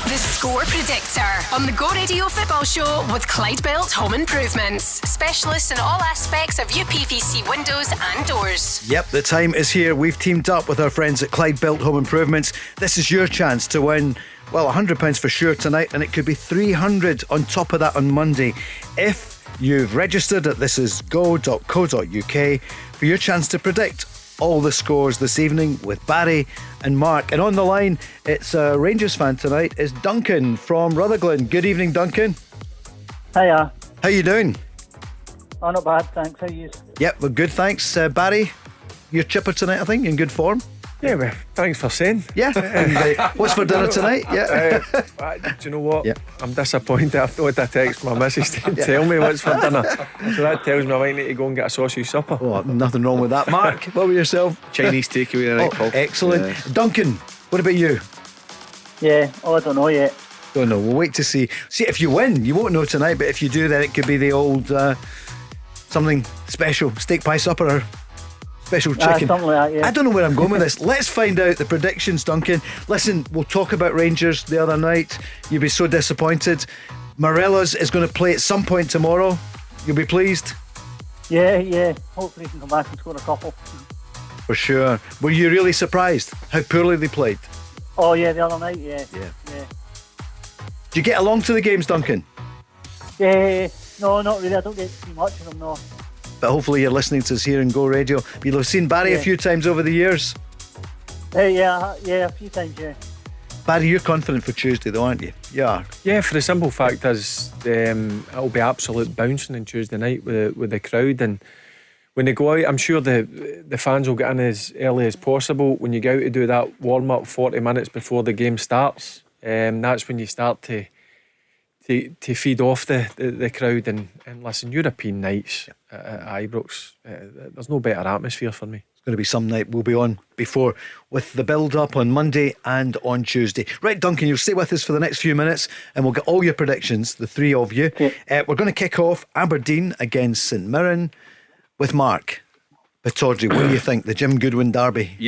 The Score Predictor on the Go Radio Football Show with Clyde Built Home Improvements. Specialists in all aspects of UPVC windows and doors. Yep, the time is here. We've teamed up with our friends at Clyde Built Home Improvements. This is your chance to win, well, £100 for sure tonight, and it could be £300 on top of that on Monday. If you've registered at thisisgo.co.uk for your chance to predict all the scores this evening with Barry and Mark. And on the line, it's a Rangers fan tonight. It's Duncan from Rutherglen. Good evening, Duncan. Hiya. How you doing? Oh, not bad, thanks. How are you? Yep, we're good, thanks. Barry, you're chipper tonight, I think, in good form. Yeah, well, thanks for saying. Yeah. And what's for dinner tonight? Yeah. Do you know what? Yeah. I'm disappointed. I've not had a text from my missus to tell me what's for dinner. So that tells me I might need to go and get a sausage supper. Oh, nothing wrong with that. Mark, what about yourself? Chinese takeaway tonight, Paul. Excellent. Duncan, what about you? Yeah, I don't know yet. Don't know. We'll wait to see. See, if you win, you won't know tonight, but if you do, then it could be the old something special, steak pie supper or special chicken. Something like that, yeah. I don't know where I'm going with this. Let's find out the predictions, Duncan. Listen, we'll talk about Rangers the other night. You'll be so disappointed. Morelos is going to play at some point tomorrow. You'll be pleased? Yeah. Hopefully he can come back and score a couple. For sure. Were you really surprised how poorly they played? Oh, yeah, the other night, yeah. Do you get along to the games, Duncan? No, not really. I don't get too much of them, no. But hopefully you're listening to us here in Go Radio. You'll have seen Barry a few times over the years. Yeah, a few times, yeah. Barry, you're confident for Tuesday though, aren't you? You are. Yeah, for the simple fact is it'll be absolute bouncing on Tuesday night with the crowd, and when they go out, I'm sure the fans will get in as early as possible. When you go out to do that warm up 40 minutes before the game starts, that's when you start to feed off the crowd and listen. European nights at Ibrox, there's no better atmosphere for me. Going to be some night we'll be on before with the build up on Monday and on Tuesday. Right, Duncan, you'll stay with us for the next few minutes and we'll get all your predictions, the three of you. We're going to kick off Aberdeen against St Mirren with Mark Pittodrie. What do you think? The Jim Goodwin derby?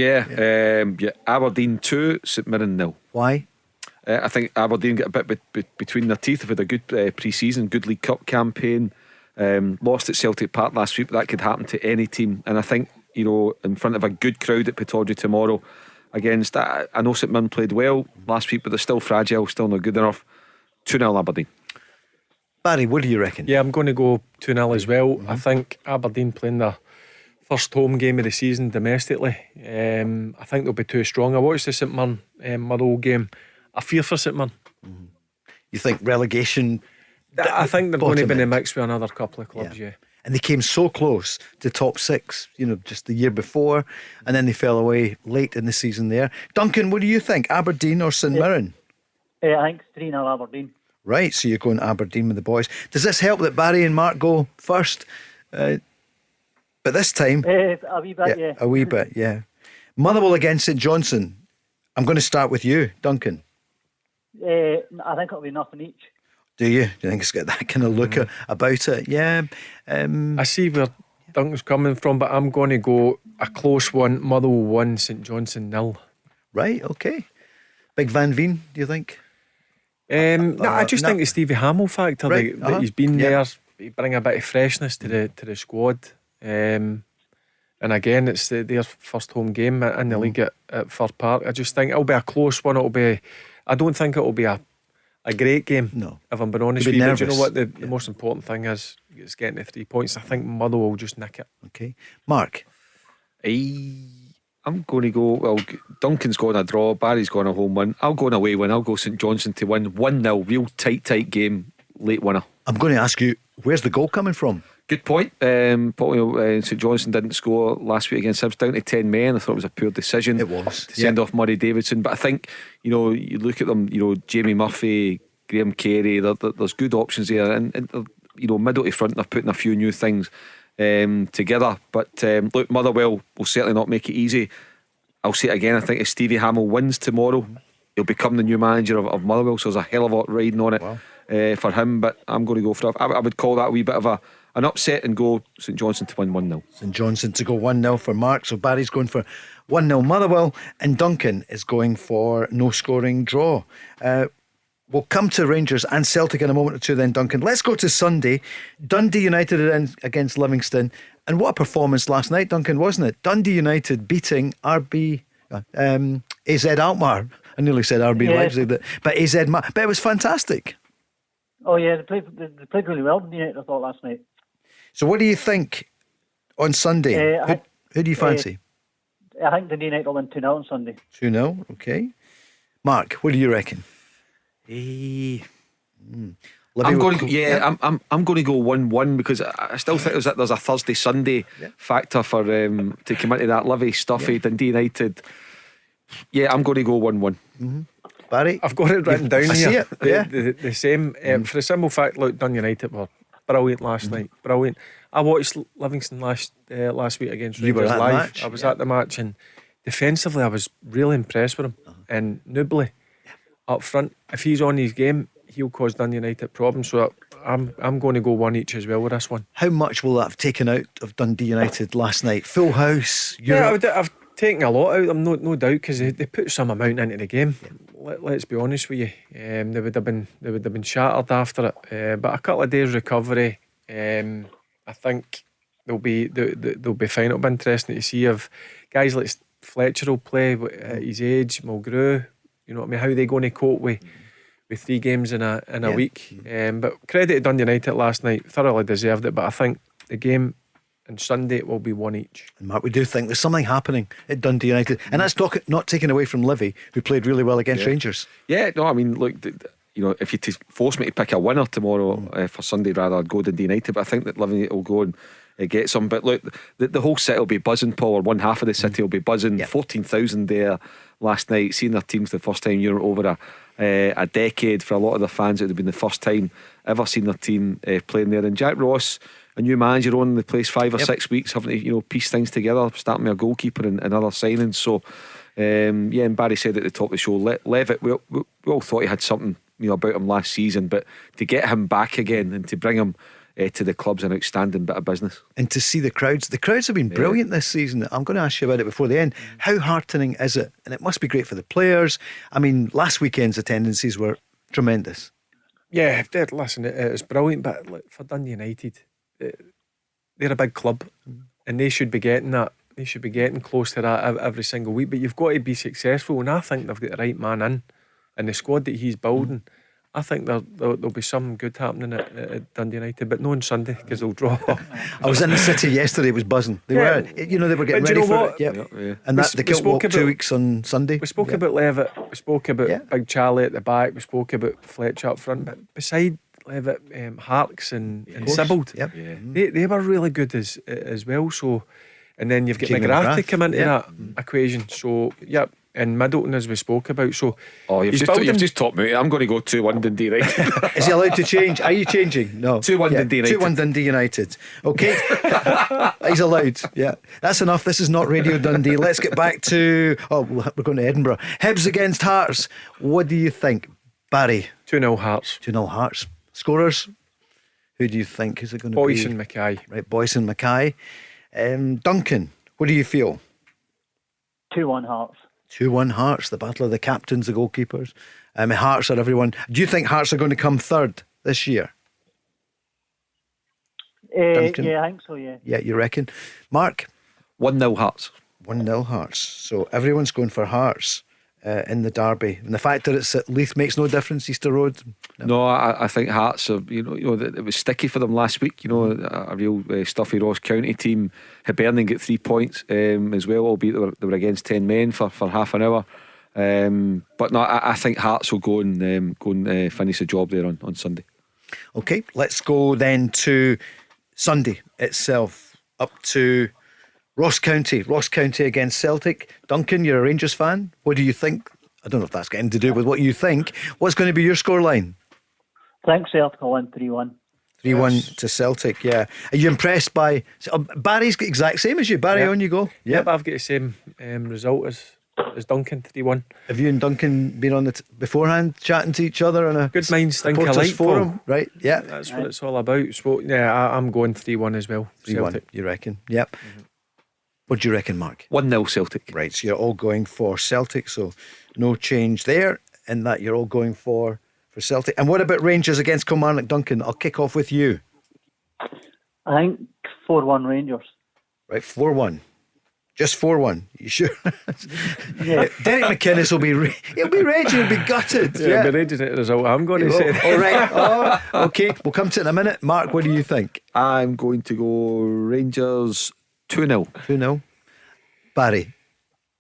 Aberdeen 2, St Mirren 0. Why? I think Aberdeen get a bit between their teeth. They've had a good pre-season, good League Cup campaign, lost at Celtic Park last week, but that could happen to any team. And I think, in front of a good crowd at Pittodrie tomorrow against, I know St Mirren played well last week, but they're still fragile, still not good enough. 2-0 Aberdeen. Barry, what do you reckon? Yeah, I'm going to go 2-0 as well. I think Aberdeen playing their first home game of the season domestically. I think they'll be too strong. I watched the St Mirren Motherwell game. I fear for St Mirren. You think relegation? I think they're going to be in the mix with another couple of clubs, yeah. And they came so close to top six, just the year before, and then they fell away late in the season there. Duncan, what do you think? Aberdeen or St Mirren? I think it's 3-0 Aberdeen. Right, so you're going Aberdeen with the boys. Does this help that Barry and Mark go first? But this time, a wee bit, yeah. A wee bit, yeah. Motherwell against St Johnstone. I'm going to start with you, Duncan. I think it'll be nothing each. Do you? Do you think it's got that kind of look about it? Yeah. I see where Duncan's coming from, but I'm going to go a close one. Motherwell 1, St Johnstone 0. Right, okay. Big Van Veen, do you think? No, I just think the Stevie Hamill factor, right. that he's been there. He bring a bit of freshness to the squad. And again, it's their first home game in the league at Fir Park. I just think it'll be a close one. I don't think it'll be a great game. No, if I'm being honest with you. But you know what? The most important thing is getting the 3 points. I think Motherwell will just nick it. Okay, Mark. I'm going to go. Well, Duncan's going a draw. Barry's going a home win. I'll go an away win. I'll go St Johnstone to win 1-0. Real tight game. Late winner. I'm going to ask you, where's the goal coming from? Good point. St Johnstone didn't score last week against Hibs, down to 10 men. I thought it was a poor decision. It was to send off Murray Davidson. But I think you look at them. Jamie Murphy, Graham Carey. There's good options there, and middle to front, they're putting a few new things together. But look, Motherwell will certainly not make it easy. I'll say it again. I think if Stevie Hamill wins tomorrow, he'll become the new manager of Motherwell. So there's a hell of a lot riding on it for him. But I'm going to go for it. I would call that a wee bit of an upset and go St Johnstone to win 1-0. St Johnstone to go 1-0 for Mark. So Barry's going for 1-0 Motherwell, and Duncan is going for no scoring draw. We'll come to Rangers and Celtic in a moment or two then, Duncan. Let's go to Sunday. Dundee United against Livingston. And what a performance last night, Duncan, wasn't it? Dundee United beating AZ Alkmaar. I nearly said RB Leipzig, but AZ Alkmaar. But it was fantastic. Oh yeah, they played really well, Dundee United, I thought, last night. So what do you think on Sunday? Who do you fancy? I think Dundee United will win 2-0 on Sunday. 2-0, okay. Mark, what do you reckon? I'm going to go 1-1 because I still think there's a Thursday Sunday factor for to come into that Livy Stuffy Dundee United. Yeah, I'm going to go 1-1. Barry, I've got it written down here. I see it. The same. For the simple fact, look, Dundee United were brilliant last night. Brilliant. I watched Livingston last week against Rangers live. I was at the match, and defensively I was really impressed with him. And Nubly, up front. If he's on his game, he'll cause Dundee United problems. So I'm going to go one each as well with this one. How much will that have taken out of Dundee United last night? Full house. I've taken a lot out of them, no doubt, because they put some amount into the game. Let's be honest with you, they would have been shattered after it. But a couple of days recovery, I think they'll be fine. It'll be interesting to see if guys like Fletcher will play at his age, Mulgrew. You know what I mean? How are they going to cope with 3 games in a week? But credit to Dundee United last night, thoroughly deserved it. But I think the game on Sunday will be one each. And Mark, we do think there's something happening at Dundee United, and that's not taken away from Livy, who played really well against Rangers. Yeah, no, I mean, look, you know, if you force me to pick a winner tomorrow for Sunday, rather I'd go Dundee United. But I think that Livy will go and get some. But look, the whole city will be buzzing, Paul, or one half of the city will be buzzing. 14,000 there last night, seeing their teams the first time in Europe over a decade. For a lot of the fans, it would have been the first time ever seen their team playing there. And Jack Ross, a new manager on the place 5 or 6 weeks, having to, you know, piece things together, starting with a goalkeeper and other signings. So and Barry said at the top of the show, Levitt, we all thought he had something, you know, about him last season, but to get him back again and to bring him to the club's an outstanding bit of business. And to see the crowds have been brilliant this season. I'm going to ask you about it before the end. How heartening is it? And it must be great for the players. I mean, last weekend's attendances were tremendous. Yeah, listen, it's brilliant. But look, for Dundee United, they're a big club, and they should be getting that. They should be getting close to that every single week. But you've got to be successful, and I think they've got the right man in, and the squad that he's building. I think there'll be some good happening at Dundee United, but no on Sunday because they'll draw. I was in the city yesterday; it was buzzing. They were getting ready for it. Yeah. And the Kilt Walk 2 weeks on Sunday. We spoke about Levitt. We spoke about Big Charlie at the back. We spoke about Fletcher up front. But beside Levitt, Harks and Sibbald, they were really good as well. So, and then you've got McGrath to come into that equation. So, and Middleton, as we spoke about. So, you've just topped me. I'm going to go 2-1 Dundee United. Is he allowed to change? Are you changing? No. 2-1 Dundee United. 2-1 Dundee United. Okay. He's allowed. Yeah. That's enough. This is not Radio Dundee. Let's get back to we're going to Edinburgh. Hibs against Hearts. What do you think, Barry? 2-0 Hearts. 2-0 Hearts. Scorers? Who do you think is it going to be? Boyce and Mackay. Right, Boyce and Mackay. Duncan, what do you feel? 2-1 Hearts. 2-1 Hearts, the battle of the captains, the goalkeepers. Hearts are everyone. Do you think Hearts are going to come third this year? Yeah, I think so, yeah. Yeah, you reckon? Mark? 1-0 Hearts. 1-0 Hearts. So everyone's going for Hearts in the derby. And the fact that it's at Leith makes no difference, Easter Road? No, I think Hearts are, you know, it was sticky for them last week. You know, a real stuffy Ross County team. Hibernian get 3 points as well, albeit they were against 10 men for half an hour. But no, I think Hearts will go and finish the job there on Sunday. Okay, let's go then to Sunday itself, up to Ross County against Celtic. Duncan, you're a Rangers fan. What do you think? I don't know if that's getting to do with what you think. What's going to be your scoreline? I think Celtic will win 3-1. 3-1 to Celtic, yeah. Are you impressed by Barry's the exact same as you? Barry, on you go. Yep, I've got the same result as Duncan, 3-1. Have you and Duncan been on beforehand chatting to each other on a good minds think alike forum? Right, yeah. That's what it's all about. So I'm going 3-1 as well. 3-1, you reckon? Yep. What do you reckon, Mark? 1-0 Celtic. Right, so you're all going for Celtic, so no change there in that you're all going for Celtic. And what about Rangers against Kilmarnock? Duncan, I'll kick off with you. I think 4-1 Rangers. Right, 4-1. Just 4-1. You sure? Yeah. Derek McInnes will be he'll be raging, he'll be gutted. Yeah, he'll be raging at the result. I'm going to say. All right. Okay, we'll come to it in a minute. Mark, what do you think? I'm going to go Rangers 2-0. 2-0. Barry?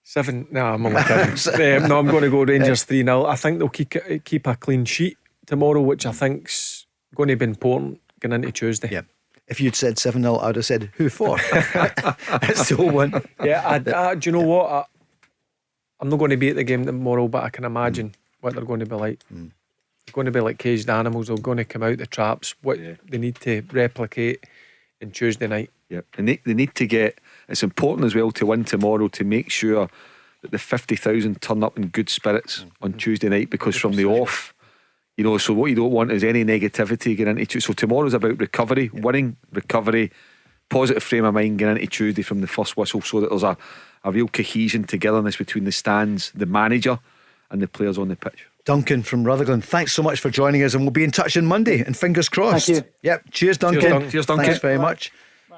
7. No, I'm only kidding. No, I'm going to go Rangers 3-0. I think they'll keep a clean sheet tomorrow, which I think's going to be important going into Tuesday. Yeah. If you'd said 7-0, I'd have said, who for? That's the whole one. Yeah, do you know what? I'm not going to be at the game tomorrow, but I can imagine what they're going to be like. They're going to be like caged animals. They're going to come out the traps. What they need to replicate in Tuesday night. Yeah, and they need to get. It's important as well to win tomorrow to make sure that the 50,000 turn up in good spirits on Tuesday night, because from the off, you know, so what you don't want is any negativity getting into. So tomorrow's about recovery, winning, recovery, positive frame of mind getting into Tuesday from the first whistle, so that there's a real cohesion, togetherness between the stands, the manager and the players on the pitch. Duncan from Rutherglen, thanks so much for joining us, and we'll be in touch on Monday, and fingers crossed. Thank you. Yep, cheers Duncan. Cheers, Duncan. Thanks very much.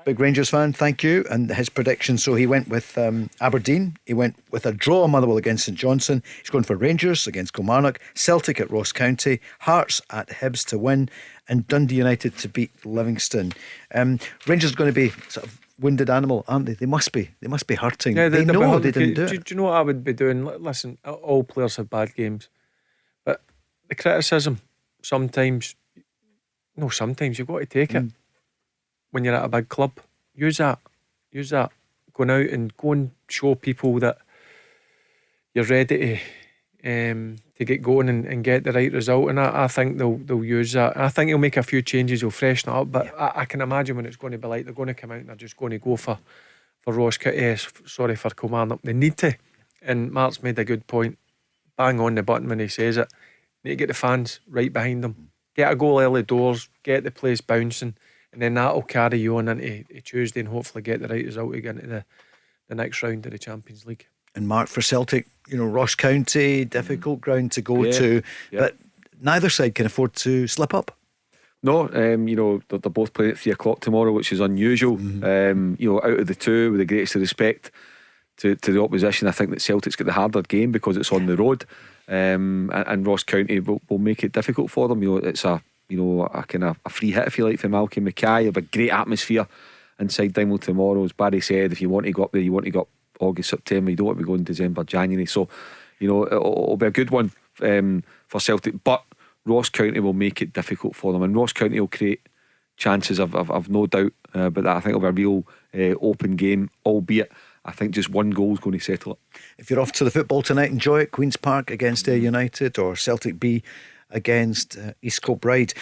Big Rangers fan, thank you. And his prediction, so he went with Aberdeen, he went with a draw Motherwell against St Johnstone, he's going for Rangers against Kilmarnock, Celtic at Ross County, Hearts at Hibs to win, and Dundee United to beat Livingston. Rangers are going to be sort of wounded animal, aren't they? They must be hurting. Yeah, they know they didn't do Do it. you know what I would be doing? Listen, all players have bad games, but the criticism sometimes you've got to take it. When you're at a big club, use that. Going out and go and show people that you're ready to get going and get the right result. And I think they'll use that. I think he'll make a few changes, he'll freshen it up. But I can imagine when it's going to be like they're going to come out and they're just going to go for Ross County. For Kilmarnock. They need to. And Mark's made a good point. Bang on the button when he says it. Need to get the fans right behind them. Get a goal early doors. Get the place bouncing. And then that'll carry you on into Tuesday and hopefully get the right result to get into the next round of the Champions League. And Mark, for Celtic, you know, Ross County, difficult ground to go to, but neither side can afford to slip up. No, you know, they're both playing at 3 o'clock tomorrow, which is unusual. You know, out of the two, with the greatest of respect to the opposition, I think that Celtic's got the harder game because it's on the road, and Ross County will make it difficult for them. You know, it's a kind of a free hit, if you like, for Malky Mackay. Of a great atmosphere inside Dingle tomorrow. As Barry said, if you want to go up there, you want to go up August, September. You don't want to go in December, January. So, you know, it'll be a good one for Celtic. But Ross County will make it difficult for them, and Ross County will create chances. I've no doubt. But I think it'll be a real open game. Albeit, I think just one goal is going to settle it. If you're off to the football tonight, enjoy it. Queen's Park against United, or Celtic B against East Kilbride.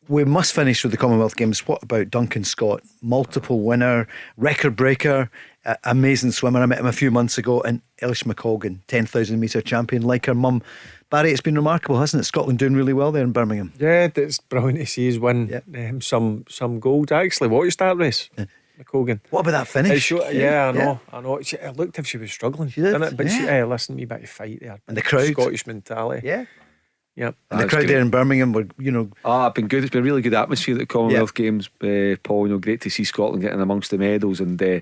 We must finish with the Commonwealth Games. What about Duncan Scott? Multiple winner, record breaker, amazing swimmer. I met him a few months ago. And Eilish McColgan, 10,000 metre champion, like her mum. Barry, it's been remarkable, hasn't it? Scotland doing really well there in Birmingham. Yeah, it's brilliant to see us win some gold. I actually watched that race. McColgan. What about that finish? I know. It looked as if she was struggling. She did, didn't it? But yeah. listen, you better fight there. And the crowd. Scottish mentality. Yeah. Yep. And the crowd there in Birmingham were, you know. It's been good. It's been a really good atmosphere at the Commonwealth Games, Paul. You know, great to see Scotland getting amongst the medals, and you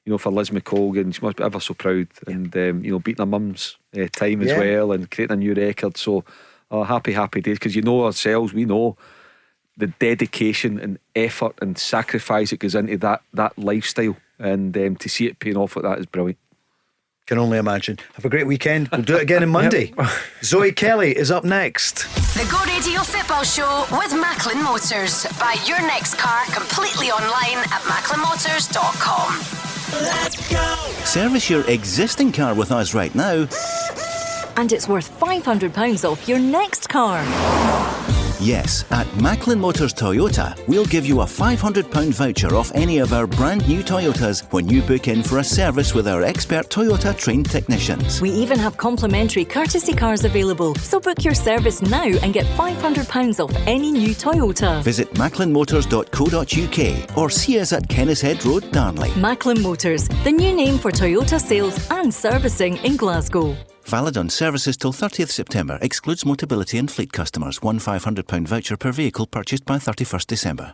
know, for Liz McColgan, she must be ever so proud, and you know, beating her mum's time as well, and creating a new record. So happy days, because you know ourselves, we know the dedication and effort and sacrifice that goes into that lifestyle, and to see it paying off like that is brilliant. Can only imagine. Have a great weekend. We'll do it again on Monday. Zoe Kelly is up next. The Go Radio Football Show with Macklin Motors. Buy your next car completely online at macklinmotors.com. Let's go! Service your existing car with us right now, And it's worth £500 off your next car. Yes, at Macklin Motors Toyota, we'll give you a £500 voucher off any of our brand new Toyotas when you book in for a service with our expert Toyota trained technicians. We even have complimentary courtesy cars available, so book your service now and get £500 off any new Toyota. Visit macklinmotors.co.uk or see us at Kennishead Road, Darnley. Macklin Motors, the new name for Toyota sales and servicing in Glasgow. Valid on services till 30th September. Excludes Motability and fleet customers. One £500 voucher per vehicle purchased by 31st December.